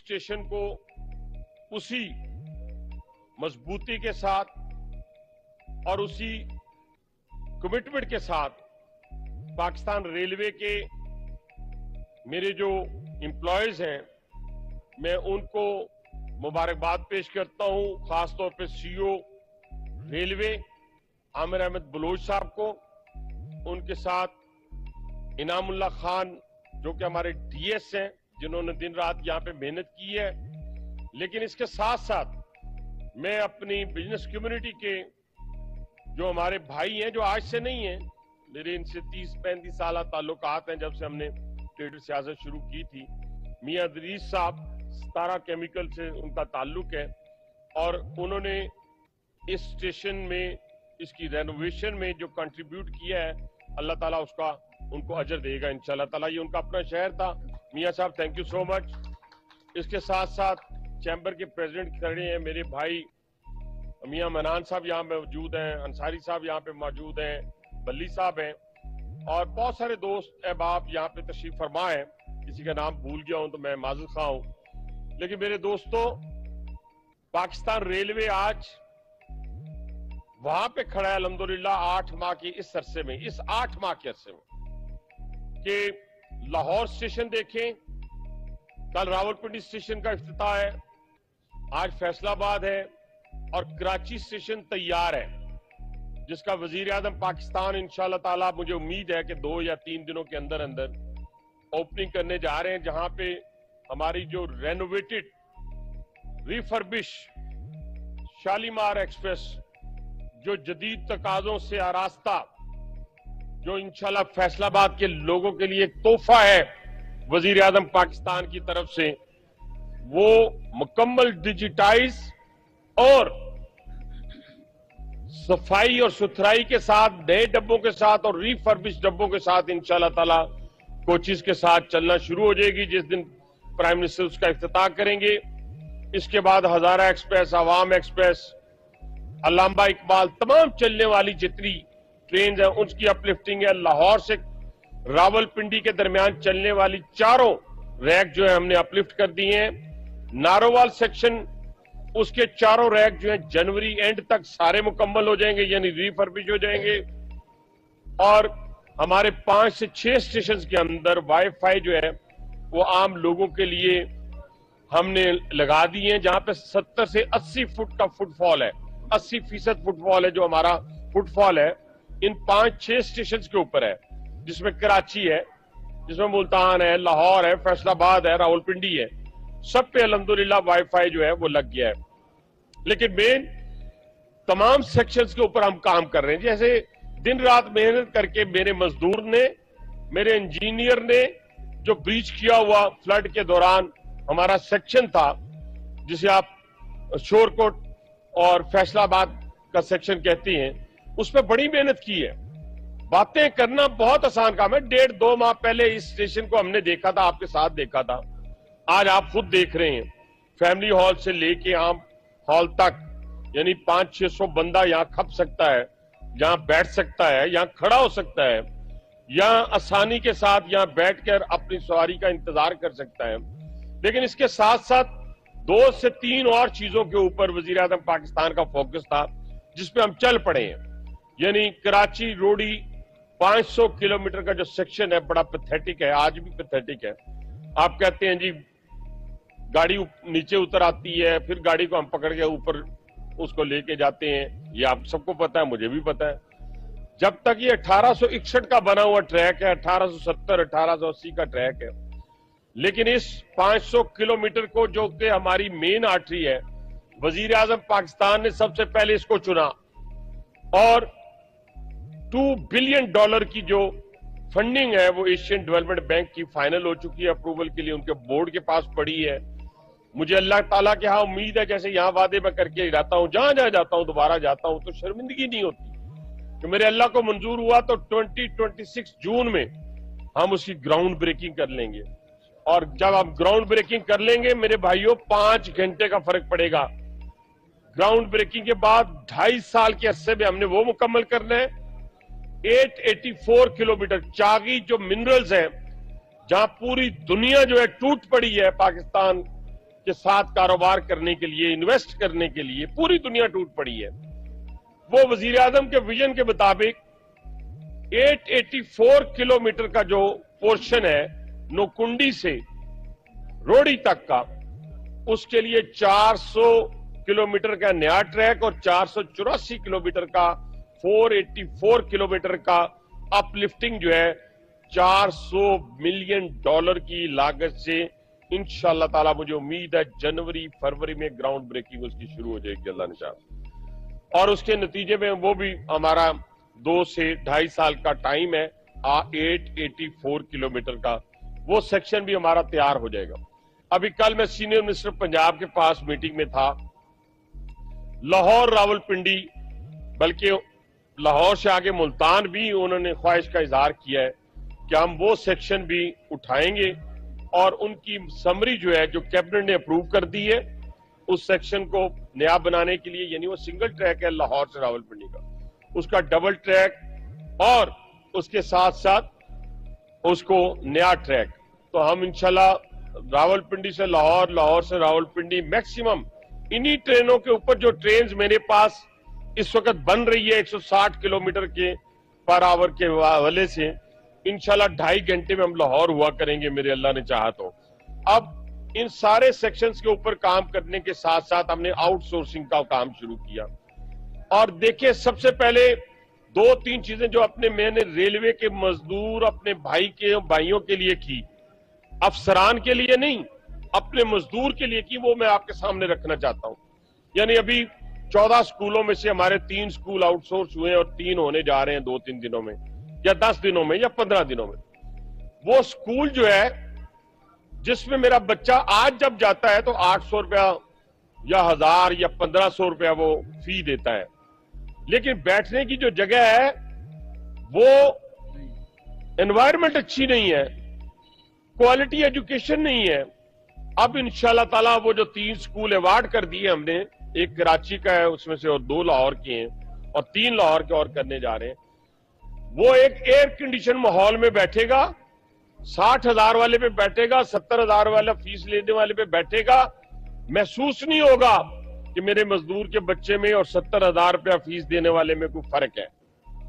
Station को उसी मजबूती के साथ और उसी कमिटमेंट के साथ पाकिस्तान रेलवे के मेरे जो एम्प्लॉयज हैं, मैं उनको मुबारकबाद पेश करता हूं, खासतौर पे सीईओ रेलवे आमिर अहमद बलोच साहब को, उनके साथ इनामुल्लाह खान जो कि हमारे डीएस हैं, जिन्होंने दिन रात यहाँ पे मेहनत की है। लेकिन इसके साथ साथ मैं अपनी बिजनेस कम्युनिटी के जो हमारे भाई हैं, जो आज से नहीं हैं, मेरे इनसे 30-35 साल ताल्लुकात हैं, जब से हमने ट्रेड सियासत शुरू की थी। मियां अदरीस साहब, सतारा केमिकल से उनका ताल्लुक है और उन्होंने इस स्टेशन में, इसकी रेनोवेशन में जो कंट्रीब्यूट किया है, अल्लाह ताला उसका उनको अजर देगा इंशाल्लाह ताला। ये उनका अपना शहर था। मियां साहब, थैंक यू सो मच। इसके साथ साथ चैम्बर के प्रेसिडेंट खड़े हैं, मेरे भाई मियां मनान साहब यहाँ पे मौजूद हैं, अंसारी साहब यहाँ पे मौजूद हैं, बल्ली साहब हैं और बहुत सारे दोस्त अहबाब यहाँ पे तशरीफ फरमा है। किसी का नाम भूल गया हूं तो मैं माज़िर खा हूं। लेकिन मेरे दोस्तों, पाकिस्तान रेलवे आज वहां पे खड़ा है अल्हम्दुलिल्लाह 8 माह की इस अरसे में, इस 8 माह के अरसे में कि लाहौर स्टेशन देखें, कल रावलपिंडी स्टेशन का इफ्तिताह है, आज फैसलाबाद है और कराची स्टेशन तैयार है, जिसका वजीर आजम पाकिस्तान इंशाल्लाह ताला, मुझे उम्मीद है कि 2 या 3 दिनों के अंदर अंदर ओपनिंग करने जा रहे हैं, जहां पे हमारी जो रेनोवेटेड रिफर्बिश शालीमार एक्सप्रेस, जो जदीद तकाजों से आरास्ता, जो इंशाल्लाह फैसलाबाद के लोगों के लिए एक तोहफा है वजीर आजम पाकिस्तान की तरफ से, वो मुकम्मल डिजिटाइज और सफाई और सुथराई के साथ, नए डब्बों के साथ और रिफर्बिश डब्बों के साथ इंशाल्लाह ताला कोचेस के साथ चलना शुरू हो जाएगी, जिस दिन प्राइम मिनिस्टर उसका इफ्तिताह करेंगे। इसके बाद हजारा एक्सप्रेस, अवाम एक्सप्रेस, अल्लामा इकबाल, तमाम चलने वाली जितनी ट्रेन है उसकी अपलिफ्टिंग है। लाहौर से रावलपिंडी के दरमियान चलने वाली 4 रैक जो है हमने अपलिफ्ट कर दिए हैं। नारोवाल सेक्शन, उसके 4 रैक जो है जनवरी एंड तक सारे मुकम्मल हो जाएंगे, यानी रिफर्बिश हो जाएंगे। और हमारे 5 से 6 स्टेशन के अंदर वाईफाई जो है वो आम लोगों के लिए हमने लगा दी है, जहां पे 70 से 80 फुट का फुटफॉल है, 80% फुटफॉल है जो हमारा फुटफॉल है इन 5-6 स्टेशन के ऊपर है, जिसमें कराची है, जिसमें मुल्तान है, लाहौर है, फैसलाबाद है, रावलपिंडी है, सब पे अल्हम्दुलिल्लाह वाईफाई जो है वो लग गया है। लेकिन मेन तमाम सेक्शंस के ऊपर हम काम कर रहे हैं। जैसे दिन रात मेहनत करके मेरे मजदूर ने, मेरे इंजीनियर ने जो ब्रीच किया हुआ फ्लड के दौरान हमारा सेक्शन था, जिसे आप शोरकोट और फैसलाबाद का सेक्शन कहती हैं, उस पर बड़ी मेहनत की है। बातें करना बहुत आसान काम है। 1.5-2 माह पहले इस स्टेशन को हमने देखा था, आपके साथ देखा था, आज आप खुद देख रहे हैं। फैमिली हॉल से लेके आम हॉल तक, यानी 500-600 बंदा यहाँ खप सकता है, यहाँ बैठ सकता है, यहाँ खड़ा हो सकता है, यहाँ आसानी के साथ यहाँ बैठकर अपनी सवारी का इंतजार कर सकता है। लेकिन इसके साथ साथ 2 से 3 और चीजों के ऊपर वजीर आजम पाकिस्तान का फोकस था, जिसपे हम चल पड़े हैं। यानी कराची रोडी 500 किलोमीटर का जो सेक्शन है बड़ा पैथेटिक है, आज भी पैथेटिक है। आप कहते हैं जी गाड़ी नीचे उतर आती है, फिर गाड़ी को हम पकड़ के ऊपर उसको लेके जाते हैं, ये आप सबको पता है, मुझे भी पता है। जब तक ये 1861 का बना हुआ ट्रैक है, 1870 1880 का ट्रैक है, लेकिन इस 500 किलोमीटर को, जो कि हमारी मेन आर्टरी है, वजीर आजम पाकिस्तान ने सबसे पहले इसको चुना और $2 बिलियन की जो फंडिंग है वो एशियन डेवलपमेंट बैंक की फाइनल हो चुकी है, अप्रूवल के लिए उनके बोर्ड के पास पड़ी है। मुझे अल्लाह ताला के यहाँ उम्मीद है, जैसे यहाँ वादे मैं करके रहता हूँ, जहां जहां जाता हूँ दोबारा जाता हूँ तो शर्मिंदगी नहीं होती कि मेरे अल्लाह को मंजूर हुआ तो 2026 जून में हम उसकी ग्राउंड ब्रेकिंग कर लेंगे। और जब आप ग्राउंड ब्रेकिंग कर लेंगे मेरे भाइयों, 5 घंटे का फर्क पड़ेगा। ग्राउंड ब्रेकिंग के बाद 2.5 साल के अरसे में हमने वो मुकम्मल करना है। 884 किलोमीटर चागी जो मिनरल्स हैं, जहां पूरी दुनिया जो है टूट पड़ी है पाकिस्तान کے ساتھ کاروبار کرنے کے لیے، انویسٹ کرنے کے لیے پوری دنیا ٹوٹ پڑی ہے۔ وہ وزیر اعظم کے ویژن کے مطابق 884 کلومیٹر کا جو پورشن ہے نوکنڈی سے روڑی تک کا، اس کے لیے 400 کلومیٹر کا نیا ٹریک اور 484 کلومیٹر کا 484 کلومیٹر کا اپ لفٹنگ جو ہے $400 ملین کی لاگت سے انشاءاللہ تعالی مجھے امید ہے جنوری فروری میں گراؤنڈ بریکنگ اس کی شروع ہو جائے گی اللہ نے چاہا، اور اس کے نتیجے میں وہ بھی ہمارا 2 سے 2.5 سال کا ٹائم ہے 884 کلومیٹر کا، وہ سیکشن بھی ہمارا تیار ہو جائے گا۔ ابھی کل میں سینئر منسٹر پنجاب کے پاس میٹنگ میں تھا، لاہور راولپنڈی بلکہ لاہور سے آگے ملتان بھی انہوں نے خواہش کا اظہار کیا ہے کہ ہم وہ سیکشن بھی اٹھائیں گے اور ان کی سمری جو ہے جو کیبنٹ نے اپروو کر دی ہے اس سیکشن کو نیا بنانے کے لیے، یعنی وہ سنگل ٹریک ہے لاہور سے راولپنڈی کا، اس کا ڈبل ٹریک اور اس کے ساتھ ساتھ اس کو نیا ٹریک، تو ہم انشاءاللہ راولپنڈی سے لاہور، لاہور سے راولپنڈی میکسیمم انہی ٹرینوں کے اوپر جو ٹرینز میرے پاس اس وقت بن رہی ہے 160 کلومیٹر کے پر آور کے حوالے سے، انشاءاللہ 2.5 گھنٹے میں ہم لاہور ہوا کریں گے میرے اللہ نے چاہا تو۔ اب ان سارے سیکشنز کے اوپر کام کرنے کے ساتھ ساتھ ہم نے آؤٹ سورسنگ کا کام شروع کیا، اور دیکھیں سب سے پہلے 2-3 چیزیں جو میں نے ریلوے کے مزدور اپنے بھائیوں کے لیے کی، افسران کے لیے نہیں، اپنے مزدور کے لیے کی، وہ میں آپ کے سامنے رکھنا چاہتا ہوں۔ یعنی ابھی 14 سکولوں میں سے ہمارے 3 سکول آؤٹ سورس ہوئے اور 3 ہونے جا رہے ہیں 2-3 دنوں میں یا 10 دنوں میں یا 15 دنوں میں۔ وہ سکول جو ہے جس میں میرا بچہ آج جب جاتا ہے تو 800 روپیہ یا 1000 یا 1500 روپیہ وہ فی دیتا ہے، لیکن بیٹھنے کی جو جگہ ہے وہ انوائرمنٹ اچھی نہیں ہے، کوالٹی ایجوکیشن نہیں ہے۔ اب انشاءاللہ تعالیٰ وہ جو 3 سکول ایوارڈ کر دیے ہم نے، ایک کراچی کا ہے اس میں سے اور 2 لاہور کے ہیں اور 3 لاہور کے اور کرنے جا رہے ہیں، وہ ایک ایئر کنڈیشن ماحول میں بیٹھے گا، 60,000 والے پہ بیٹھے گا، 70,000 والا فیس لینے والے پہ بیٹھے گا، محسوس نہیں ہوگا کہ میرے مزدور کے بچے میں اور 70,000 روپیہ فیس دینے والے میں کوئی فرق ہے،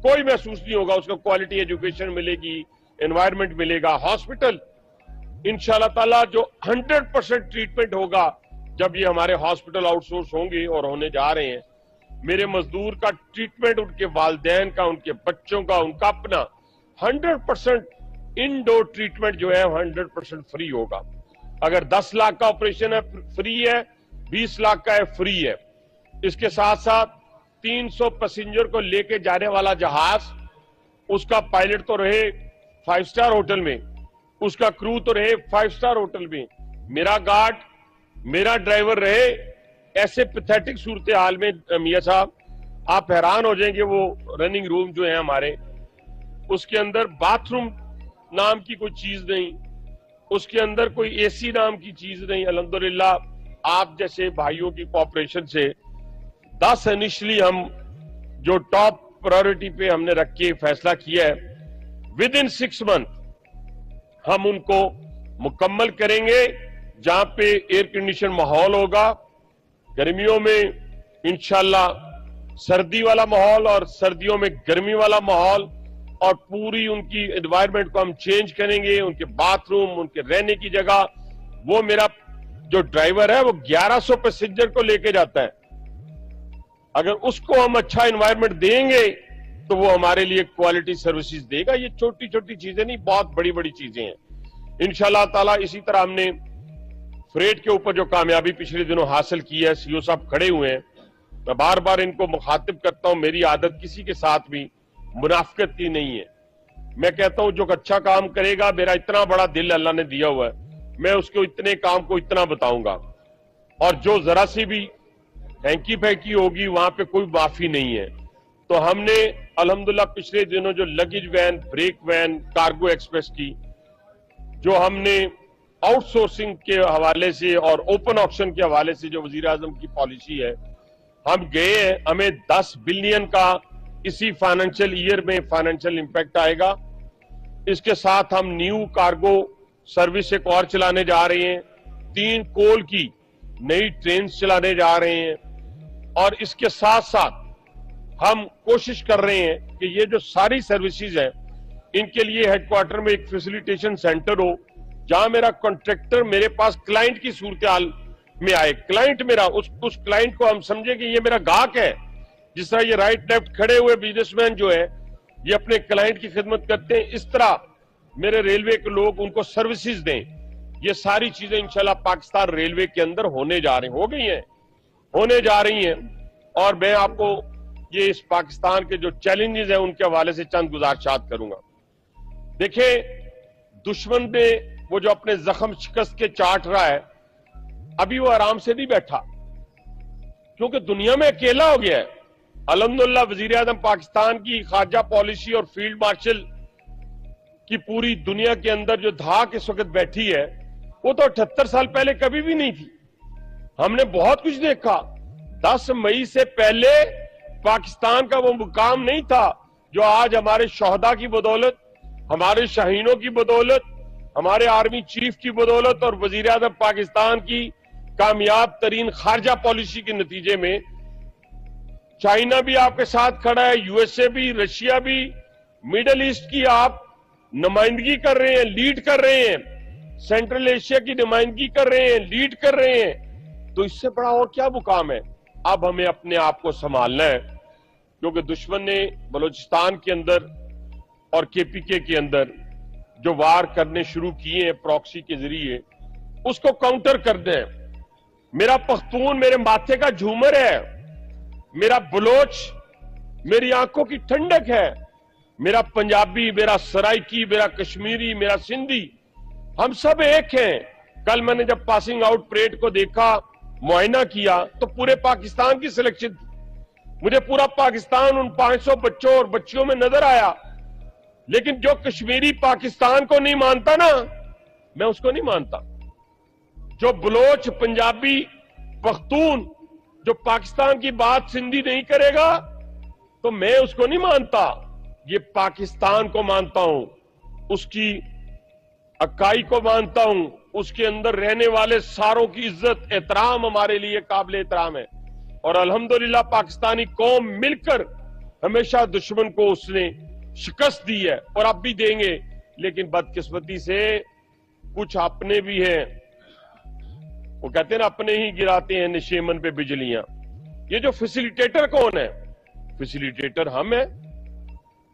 کوئی محسوس نہیں ہوگا، اس کو کوالٹی ایجوکیشن ملے گی، انوائرمنٹ ملے گا۔ ہاسپٹل انشاءاللہ تعالیٰ جو 100% ٹریٹمنٹ ہوگا جب یہ ہمارے ہاسپٹل آؤٹ سورس ہوں گے اور ہونے جا رہے ہیں، میرے مزدور کا ٹریٹمنٹ، ان کے والدین کا، ان کے بچوں کا، ان کا اپنا 100% انڈور ٹریٹمنٹ جو ہے 100% فری ہوگا۔ اگر 10 لاکھ کا آپریشن ہے فری ہے، 20 لاکھ کا ہے فری ہے۔ اس کے ساتھ ساتھ 300 پیسنجر کو لے کے جانے والا جہاز، اس کا پائلٹ تو رہے 5 سٹار ہوٹل میں، اس کا کرو تو رہے 5 سٹار ہوٹل میں، میرا گارڈ، میرا ڈرائیور رہے۔ ایسے پیتھیٹک صورتحال میں میاں صاحب آپ حیران ہو جائیں گے، وہ رننگ روم جو ہے ہمارے، اس کے اندر باتھ روم نام کی کوئی چیز نہیں، اس کے اندر کوئی اے سی نام کی چیز نہیں۔ الحمدللہ آپ جیسے بھائیوں کی کوآپریشن سے 10 انیشلی ہم جو ٹاپ پرائورٹی پہ ہم نے رکھ کے فیصلہ کیا ہے، ود ان 6 منتھ ہم ان کو مکمل کریں گے، جہاں پہ ایئر کنڈیشن ماحول ہوگا، گرمیوں میں انشاءاللہ سردی والا ماحول اور سردیوں میں گرمی والا ماحول، اور پوری ان کی انوائرمنٹ کو ہم چینج کریں گے، ان کے باتھ روم، ان کے رہنے کی جگہ۔ وہ میرا جو ڈرائیور ہے وہ 1100 پیسنجر کو لے کے جاتا ہے، اگر اس کو ہم اچھا انوائرمنٹ دیں گے تو وہ ہمارے لیے کوالٹی سروسز دے گا۔ یہ چھوٹی چھوٹی چیزیں نہیں، بہت بڑی بڑی چیزیں ہیں انشاءاللہ تعالیٰ۔ اسی طرح ہم نے فریٹ کے اوپر جو کامیابی پچھلے دنوں حاصل کی ہے، سی او صاحب کھڑے ہوئے ہیں، میں بار بار ان کو مخاطب کرتا ہوں، میری عادت کسی کے ساتھ بھی منافقت کی نہیں ہے۔ میں کہتا ہوں جو اچھا کام کرے گا، میرا اتنا بڑا دل اللہ نے دیا ہوا ہے، میں اس کو اتنے کام کو اتنا بتاؤں گا، اور جو ذرا سی بھی ہینکی پھینکی ہوگی وہاں پہ کوئی معافی نہیں ہے۔ تو ہم نے الحمدللہ پچھلے دنوں جو luggage when, break when, cargo express کی جو ہم نے آؤٹ سورسنگ کے حوالے سے اور اوپن آکشن کے حوالے سے جو وزیر اعظم کی پالیسی ہے، ہم گئے ہیں، ہمیں 10 بلین کا اسی فائنینشل ایئر میں فائنینشل امپیکٹ آئے گا۔ اس کے ساتھ ہم نیو کارگو سروس ایک اور چلانے جا رہے ہیں، 3 کول کی नई ट्रेन चलाने जा रहे हैं और इसके साथ साथ हम कोशिश कर रहे हैं कि ये जो सारी सर्विसेज हैं इनके लिए हेडक्वार्टर में एक फैसिलिटेशन सेंटर हो, जहां मेरा कॉन्ट्रैक्टर मेरे पास क्लाइंट की सूरत-ए-हाल में आए। क्लाइंट मेरा उस क्लाइंट को हम समझे कि ये मेरा ग्राहक है। जिस तरह ये राइट लेफ्ट खड़े हुए बिजनेसमैन जो है ये अपने क्लाइंट की खिदमत करते हैं, इस तरह मेरे रेलवे के लोग उनको सर्विसेज दें। ये सारी चीजें इंशाल्लाह पाकिस्तान रेलवे के अंदर होने जा रही, हो गई हैं, होने जा रही हैं। और मैं आपको ये इस पाकिस्तान के जो चैलेंजेस हैं उनके हवाले से चंद गुजारिशात करूंगा। देखिए, दुश्मन ने वो जो अपने जख्म शिकस्त के चाट रहा है, अभी वो आराम से नहीं बैठा, क्योंकि दुनिया में अकेला हो गया है। अल्हम्दुलिल्लाह वजीर आजम पाकिस्तान की खारजा पॉलिसी और फील्ड मार्शल की पूरी दुनिया के अंदर जो धाक इस वक्त बैठी है, वो तो 78 साल पहले कभी भी नहीं थी। हमने बहुत कुछ देखा। 10 मई से पहले पाकिस्तान का वो मुकाम नहीं था जो आज हमारे शोहदा की बदौलत, हमारे शाहीनों की बदौलत, हमारे आर्मी चीफ की बदौलत और वजीर आजम पाकिस्तान की कामयाब तरीन खारजा पॉलिसी के नतीजे में चाइना भी आपके साथ खड़ा है, यूएसए भी, रशिया भी, मिडल ईस्ट की आप नुमाइंदगी कर रहे हैं, लीड कर रहे हैं, सेंट्रल एशिया की नुमाइंदगी कर रहे हैं, लीड कर रहे हैं। तो इससे बड़ा और क्या मुकाम है? अब हमें अपने आप को संभालना है, क्योंकि दुश्मन ने बलूचिस्तान के अंदर और केपीके के अंदर जो वार करने शुरू किए हैं प्रॉक्सी के जरिए, उसको काउंटर कर दें। मेरा पख्तून मेरे माथे का झूमर है, मेरा बलोच मेरी आंखों की ठंडक है, मेरा पंजाबी, मेरा सराइकी, मेरा कश्मीरी, मेरा सिंधी, हम सब एक हैं। कल मैंने जब पासिंग आउट परेड को देखा, मुआयना किया, तो पूरे पाकिस्तान की सिलेक्शन थी। मुझे पूरा पाकिस्तान उन 500 बच्चों और बच्चियों में नजर आया। लेकिन जो कश्मीरी पाकिस्तान को नहीं मानता ना, मैं उसको नहीं मानता। जो बलोच, पंजाबी, पख्तून जो पाकिस्तान की बात सिंधी नहीं करेगा, तो मैं उसको नहीं मानता। ये पाकिस्तान को मानता हूं, उसकी अकाई को मानता हूं, उसके अंदर रहने वाले सारों की इज्जत, एहतराम हमारे लिए काबिल एहतराम है। और अल्हम्दुलिल्लाह पाकिस्तानी कौम मिलकर हमेशा दुश्मन को उसने शिकस्त दी है और अब भी देंगे। लेकिन बदकिस्मती से कुछ अपने भी हैं, वो कहते हैं ना, अपने ही गिराते हैं निशेमन पे बिजलियां। ये जो फैसिलिटेटर कौन है? फैसिलिटेटर हम हैं।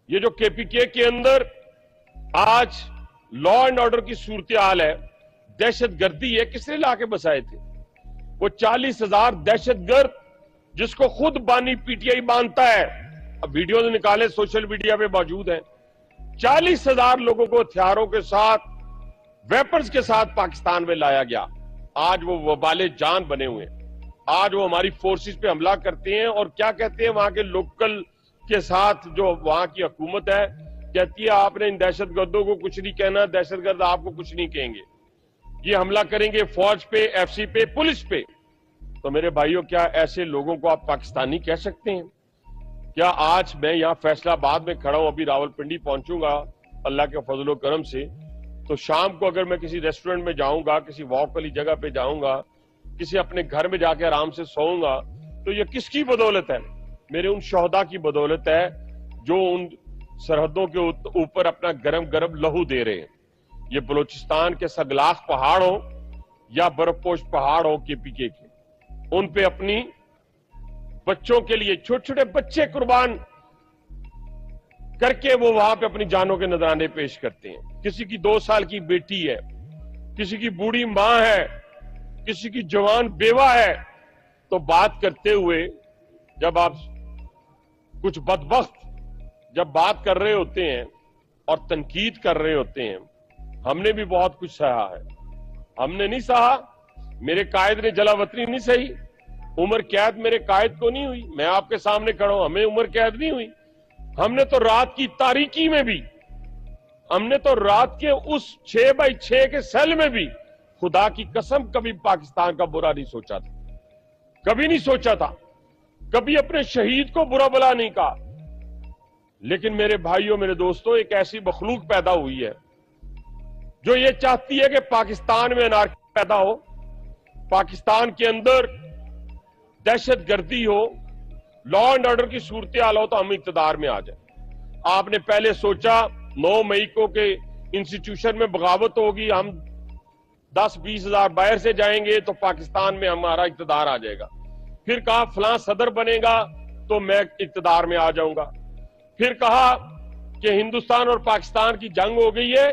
ये जो केपीके के अंदर आज लॉ एंड ऑर्डर की सूरत हाल है, दहशतगर्दी है, किसने लाके बसाए थे? वो 40,000 दहशतगर्द जिसको खुद बानी पीटीआई मानता है, अब वीडियो निकाले सोशल मीडिया पे मौजूद है, 40,000 लोगों को हथियारों के साथ, वेपन्स के साथ पाकिस्तान में लाया गया। आज वो वबाले जान बने हुए हैं। आज वो हमारी फोर्सेस पे हमला करते हैं और क्या कहते हैं, वहां के लोकल के साथ जो वहां की हुकूमत है कहती है आपने इन दहशतगर्दों को कुछ नहीं कहना, दहशतगर्द आपको कुछ नहीं कहेंगे, ये हमला करेंगे फौज पे, एफसी पे, पुलिस पे। तो मेरे भाइयों, क्या ऐसे लोगों को आप पाकिस्तानी कह सकते हैं? क्या आज मैं यहां फैसलाबाद में खड़ा हूं, अभी रावलपिंडी पहुंचूंगा अल्लाह के फजलो करम से, तो शाम को अगर मैं किसी रेस्टोरेंट में जाऊंगा, किसी वॉक वाली जगह पे जाऊंगा, किसी अपने घर में जाके आराम से सोऊंगा, तो ये किसकी बदौलत है? मेरे उन शोहदा की बदौलत है जो उन सरहदों के ऊपर अपना गरम गरम लहू दे रहे हैं। ये बलूचिस्तान के सगलाख पहाड़ हो या बर्फपोश पहाड़ हो केपीके के, उन पे अपनी बच्चों के लिए छोटे छोटे बच्चे कुर्बान करके वो वहां पे अपनी जानों के नजराने पेश करते हैं। किसी की 2 साल की बेटी है, किसी की बूढ़ी मां है, किसी की जवान बेवा है। तो बात करते हुए जब आप कुछ बदबख्त जब बात कर रहे होते हैं और तनकीद कर रहे होते हैं, हमने भी बहुत कुछ सहा है। हमने नहीं सहा, मेरे कायद ने जलावतनी नहीं सही, उम्र कैद मेरे कायद को नहीं हुई। मैं आपके सामने खड़ा हूं, हमें उम्र कैद नहीं हुई। हमने तो रात की तारीकी में भी, हमने तो रात के उस 6x6 के सेल में भी खुदा की कसम कभी पाकिस्तान का बुरा नहीं सोचा था, कभी नहीं सोचा था, कभी अपने शहीद को बुरा भला नहीं कहा। लेकिन मेरे भाइयों, मेरे दोस्तों, एक ऐसी मखलूक पैदा हुई है जो ये चाहती है कि पाकिस्तान में अनार्की पैदा हो, पाकिस्तान के अंदर दहशत गर्दी हो, लॉ एंड ऑर्डर की सूरत हाल हो तो हम इक़्तिदार में आ जाए। आपने पहले सोचा 9 मई को के इंस्टीट्यूशन में बगावत होगी, हम 10-20 हजार बाहर से जाएंगे तो पाकिस्तान में हमारा इक़्तिदार आ जाएगा। फिर कहा फलां सदर बनेगा तो मैं इक़्तिदार में आ जाऊंगा। फिर कहा कि हिंदुस्तान और पाकिस्तान की जंग हो गई है,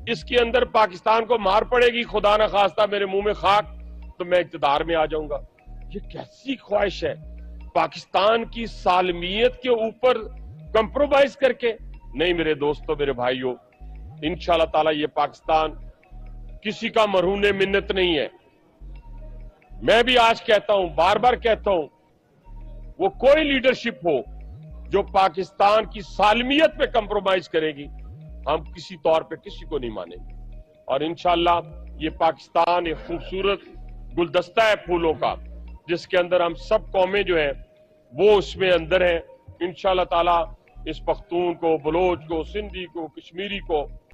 इसके अंदर पाकिस्तान को मार पड़ेगी, खुदा न खास्ता मेरे मुंह में खाक, तो मैं इक़्तिदार में आ जाऊंगा। ये कैसी ख्वाहिश है, पाकिस्तान की सालमियत के ऊपर कंप्रोमाइज करके? नहीं मेरे दोस्तों, मेरे भाइयों, इंशाअल्लाह ताला ये पाकिस्तान किसी का मरहून मिन्नत नहीं है। मैं भी आज कहता हूं, बार बार कहता हूं, वो कोई लीडरशिप हो जो पाकिस्तान की सालमियत पे कंप्रोमाइज करेगी, हम किसी तौर पे किसी को नहीं मानेंगे। और इंशाअल्लाह ये पाकिस्तान एक खूबसूरत गुलदस्ता है फूलों का, जिसके अंदर हम सब कौमें जो है वो उसमें अंदर है। इंशाअल्लाह ताला इस पख्तून को, बलोच को, सिंधी को, कश्मीरी को